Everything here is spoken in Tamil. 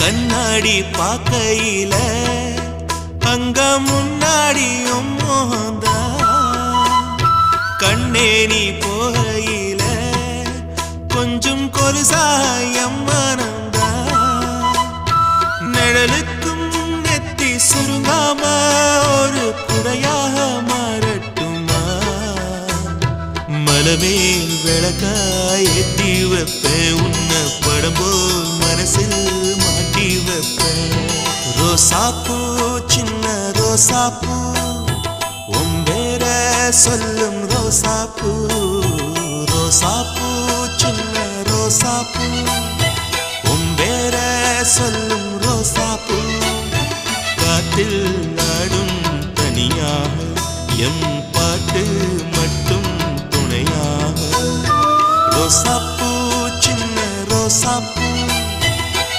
கண்ணாடி பார்க்கையில அங்க முன்னாடியும் மோகந்தா கண்ணே நீ போகையில கொஞ்சம் கொலுசாயம் மனந்தா நிழலுக்கும் நெத்தி சுருங்காம ஒரு குறையாக மாறட்டுமா மலமேல் விளக்காய் ஏத்தி வைப்பேன் உன்னை படம் போல் மனசில் மாட்டி வைப்பேன் ரோசாப்பூ சின்ன ரோசாப்பூ உன் பேர சொல்லும் ரோசாப்பூ ரோசாப்பூ சின்ன ரோசாப்பூ உன் பேர சொல்லும் ரோசாப்பூ காத்தில் நாடும் தனியாக எம் பாட்டு மட்டும் துணையாக ரோசாப்பூ சின்ன ரோசாப்பூ